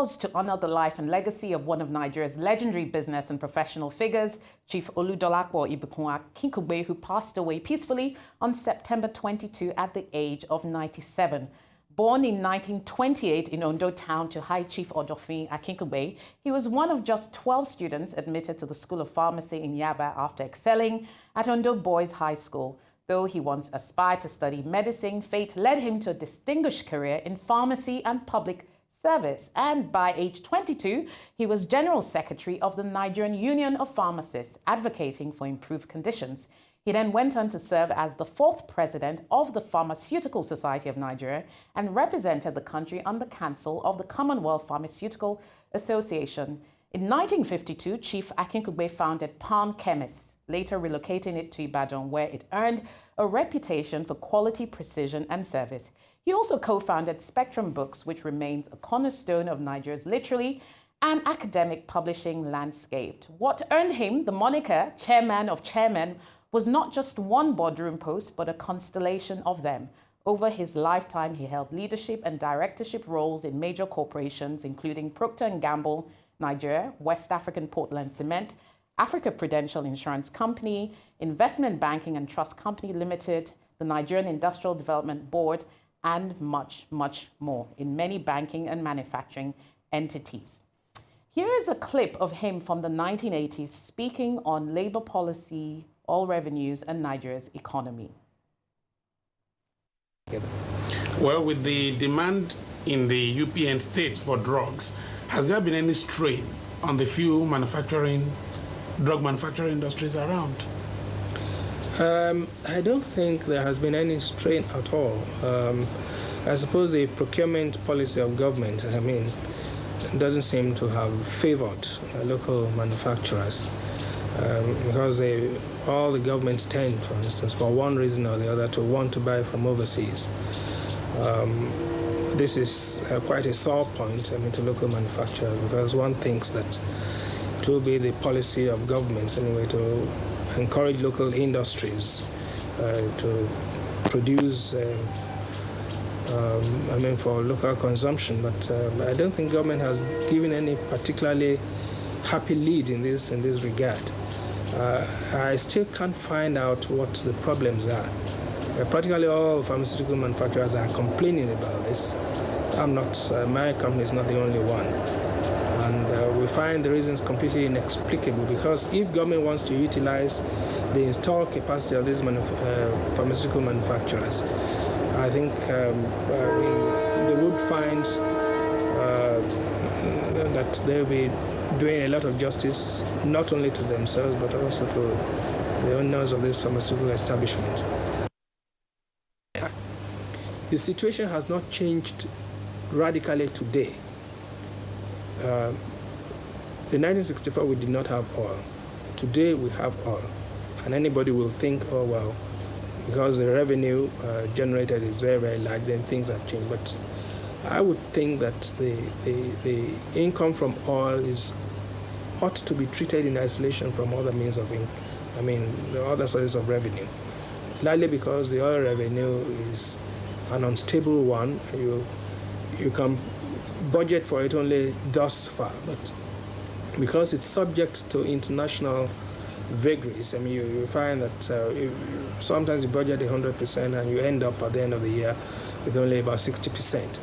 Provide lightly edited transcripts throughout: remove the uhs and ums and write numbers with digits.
pause to honor the life and legacy of one of Nigeria's legendary business and professional figures, Chief Oludolapo Ibukun Akinkugbe, who passed away peacefully on September 22 at the age of 97. Born in 1928 in Ondo Town to High Chief Odofin Akinkugbe, he was one of just 12 students admitted to the School of Pharmacy in Yaba after excelling at Ondo Boys High School. Though he once aspired to study medicine, fate led him to a distinguished career in pharmacy and public service. And by age 22, he was General Secretary of the Nigerian Union of Pharmacists, advocating for improved conditions. He then went on to serve as the 4th president of the Pharmaceutical Society of Nigeria and represented the country on the Council of the Commonwealth Pharmaceutical Association. In 1952, Chief Akinkugbe founded Palm Chemists, later relocating it to Ibadan, where it earned a reputation for quality, precision, and service. He also co-founded Spectrum Books, which remains a cornerstone of Nigeria's literary and academic publishing landscape. What earned him the moniker Chairman of Chairmen was not just one boardroom post, but a constellation of them. Over his lifetime, he held leadership and directorship roles in major corporations, including Procter & Gamble, Nigeria, West African Portland Cement, Africa Prudential Insurance Company, Investment Banking and Trust Company Limited, the Nigerian Industrial Development Board, and much, much more in many banking and manufacturing entities. Here is a clip of him from the 1980s speaking on labor policy, oil revenues, and Nigeria's economy. Well, with the demand in the UPN states for drugs, has there been any strain on the few drug manufacturing industries around? I don't think there has been any strain at all. I suppose the procurement policy of government, doesn't seem to have favored local manufacturers because all the governments tend, for instance, for one reason or the other, to want to buy from overseas. This is quite a sore point to local manufacturers, because one thinks that it will be the policy of governments anyway to encourage local industries to produce for local consumption, but I don't think government has given any particularly happy lead in this regard. I still can't find out what the problems are. Practically all pharmaceutical manufacturers are complaining about this. My company is not the only one. And we find the reasons completely inexplicable, because if government wants to utilize the installed capacity of these pharmaceutical manufacturers, I think they would find that they'll be doing a lot of justice, not only to themselves, but also to the owners of this pharmaceutical establishment. The situation has not changed radically today. In 1964, we did not have oil. Today, we have oil. And anybody will think, oh, well, because the revenue generated is very, very large, then things have changed. But I would think that the income from oil ought to be treated in isolation from other means of the other sources of revenue. Largely because the oil revenue is an unstable one. You can budget for it only thus far, but because it's subject to international vagaries, you find that sometimes you budget 100% and you end up at the end of the year with only about 60%.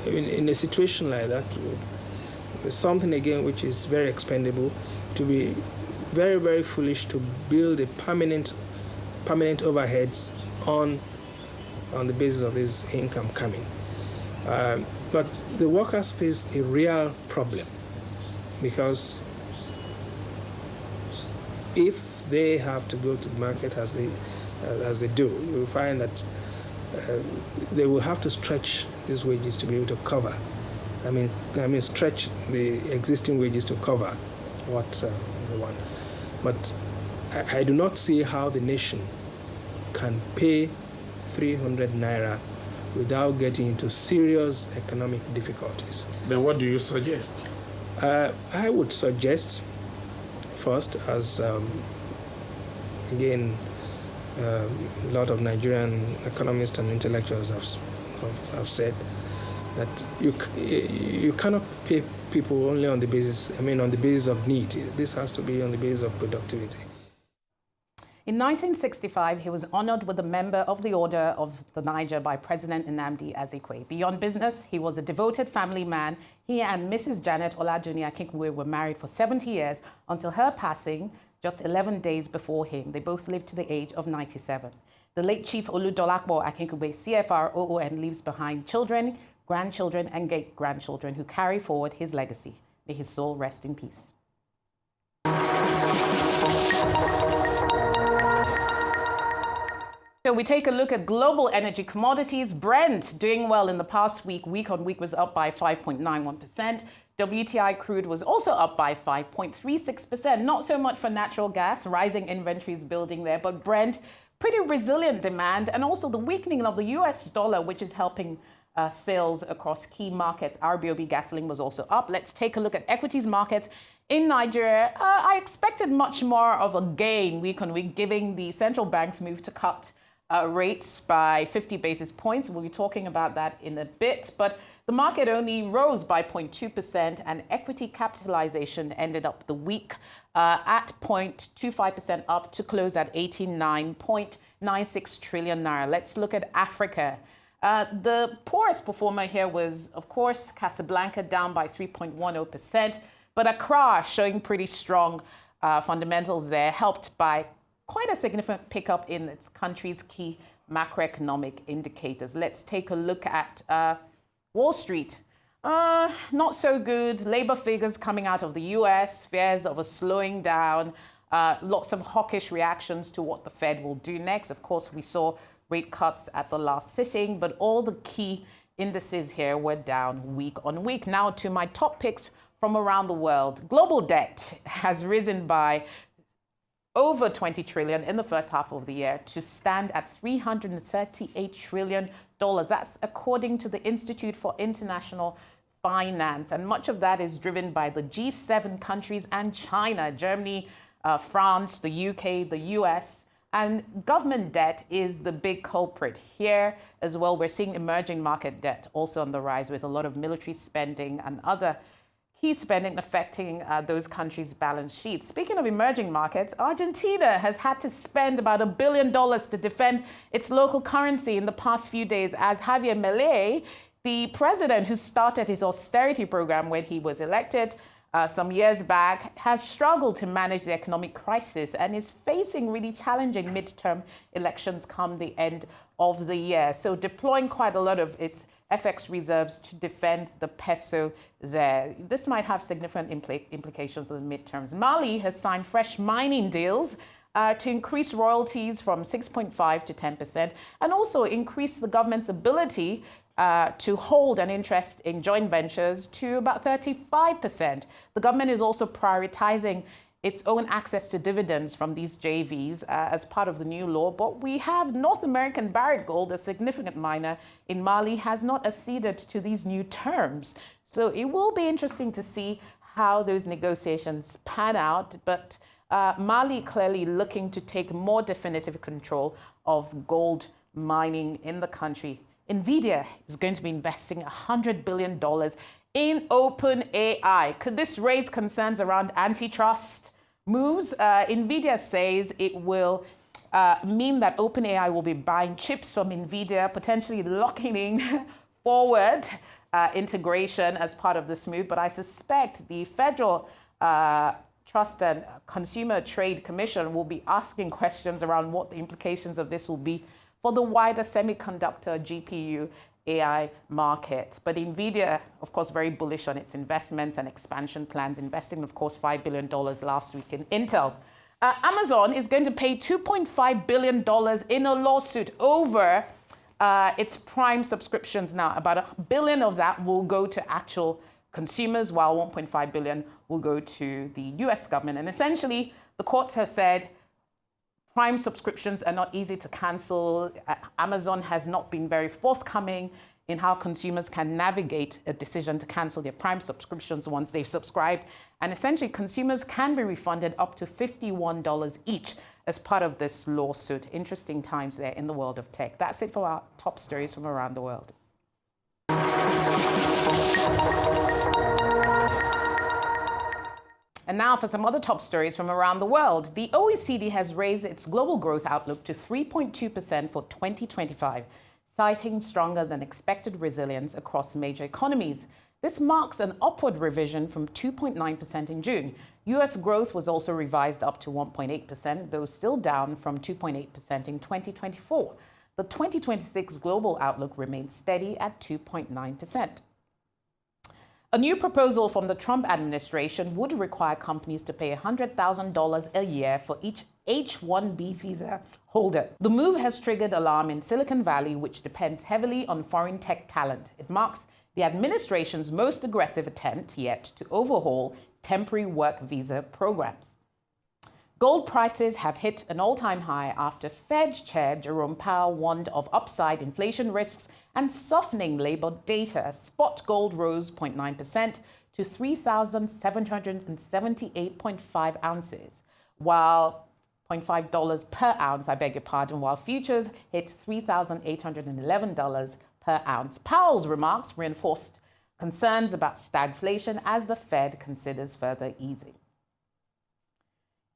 In a situation like that, something again which is very expendable, to be very, very foolish to build a permanent overheads on the basis of this income coming. But the workers face a real problem, because if they have to go to the market as they do, you will find that they will have to stretch these wages to be able to cover. Stretch the existing wages to cover what they want. But I do not see how the nation can pay 300 naira without getting into serious economic difficulties. Then what do you suggest? I would suggest, first, as again, a lot of Nigerian economists and intellectuals have said, that you cannot pay people only on the basis, on the basis of need. This has to be on the basis of productivity. In 1965, he was honored with a Member of the Order of the Niger by President Nnamdi Azikiwe. Beyond business, he was a devoted family man. He and Mrs. Janet Olajuni Akinkunwe were married for 70 years until her passing just 11 days before him. They both lived to the age of 97. The late Chief Oludolakbo Akinkunwe, CFR OON, leaves behind children, grandchildren, and great-grandchildren who carry forward his legacy. May his soul rest in peace. So we take a look at global energy commodities. Brent doing well in the past week. Week on week was up by 5.91%. WTI crude was also up by 5.36%. Not so much for natural gas, rising inventories building there, but Brent, pretty resilient demand, and also the weakening of the US dollar, which is helping sales across key markets. RBOB gasoline was also up. Let's take a look at equities markets. In Nigeria, I expected much more of a gain week on week, given the central bank's move to cut rates by 50 basis points. We'll be talking about that in a bit, but the market only rose by 0.2%, and equity capitalization ended up the week at 0.25% up to close at 89.96 trillion naira. Let's look at Africa. The poorest performer here was, of course, Casablanca, down by 3.10%, but Accra showing pretty strong fundamentals there, helped by quite a significant pickup in its country's key macroeconomic indicators. Let's take a look at Wall Street. Not so good. Labor figures coming out of the US, fears of a slowing down, lots of hawkish reactions to what the Fed will do next. Of course, we saw rate cuts at the last sitting, but all the key indices here were down week on week. Now to my top picks from around the world. Global debt has risen by over 20 trillion in the first half of the year to stand at $338 trillion. That's according to the Institute for International Finance. And much of that is driven by the G7 countries and China, Germany, France, the UK, the US. And government debt is the big culprit here as well. We're seeing emerging market debt also on the rise, with a lot of military spending and other key spending affecting those countries' balance sheets. Speaking of emerging markets, Argentina has had to spend about $1 billion to defend its local currency in the past few days, as Javier Milei, the president who started his austerity program when he was elected some years back, has struggled to manage the economic crisis and is facing really challenging midterm elections come the end of the year. So deploying quite a lot of its FX reserves to defend the peso there. This might have significant implications in the midterms. Mali has signed fresh mining deals to increase royalties from 6.5 to 10%, and also increase the government's ability to hold an interest in joint ventures to about 35%. The government is also prioritizing its own access to dividends from these JVs as part of the new law. But we have North American Barrick Gold, a significant miner in Mali, has not acceded to these new terms. So it will be interesting to see how those negotiations pan out. But Mali clearly looking to take more definitive control of gold mining in the country. NVIDIA is going to be investing $100 billion in OpenAI. Could this raise concerns around antitrust moves? NVIDIA says it will mean that OpenAI will be buying chips from NVIDIA, potentially locking in forward integration as part of this move. But I suspect the Federal Trust and Consumer Trade Commission will be asking questions around what the implications of this will be for the wider semiconductor GPU AI market. But NVIDIA, of course, very bullish on its investments and expansion plans, investing, of course, $5 billion last week in Intel. Amazon is going to pay $2.5 billion in a lawsuit over its Prime subscriptions now. About $1 billion of that will go to actual consumers, while $1.5 billion will go to the US government. And essentially, the courts have said Prime subscriptions are not easy to cancel. Amazon has not been very forthcoming in how consumers can navigate a decision to cancel their Prime subscriptions once they've subscribed. And essentially, consumers can be refunded up to $51 each as part of this lawsuit. Interesting times there in the world of tech. That's it for our top stories from around the world. And now for some other top stories from around the world. The OECD has raised its global growth outlook to 3.2% for 2025, citing stronger than expected resilience across major economies. This marks an upward revision from 2.9% in June. US growth was also revised up to 1.8%, though still down from 2.8% in 2024. The 2026 global outlook remains steady at 2.9%. A new proposal from the Trump administration would require companies to pay $100,000 a year for each H-1B visa holder. The move has triggered alarm in Silicon Valley, which depends heavily on foreign tech talent. It marks the administration's most aggressive attempt yet to overhaul temporary work visa programs. Gold prices have hit an all-time high after Fed Chair Jerome Powell warned of upside inflation risks and softening labor data. Spot gold rose 0.9% to 3,778.5 ounces, while $0.5 per ounce, while futures hit $3,811 per ounce. Powell's remarks reinforced concerns about stagflation as the Fed considers further easing.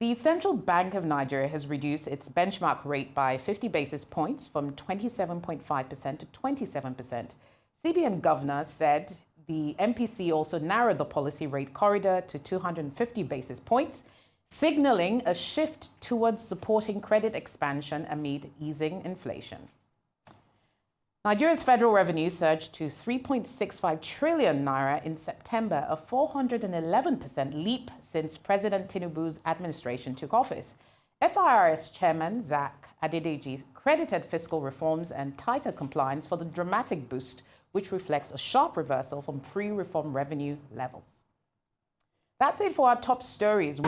The Central Bank of Nigeria has reduced its benchmark rate by 50 basis points from 27.5% to 27%. CBN governor said the MPC also narrowed the policy rate corridor to 250 basis points, signaling a shift towards supporting credit expansion amid easing inflation. Nigeria's federal revenue surged to 3.65 trillion naira in September, a 411% leap since President Tinubu's administration took office. FIRS Chairman Zach Adedeji credited fiscal reforms and tighter compliance for the dramatic boost, which reflects a sharp reversal from pre-reform revenue levels. That's it for our top stories.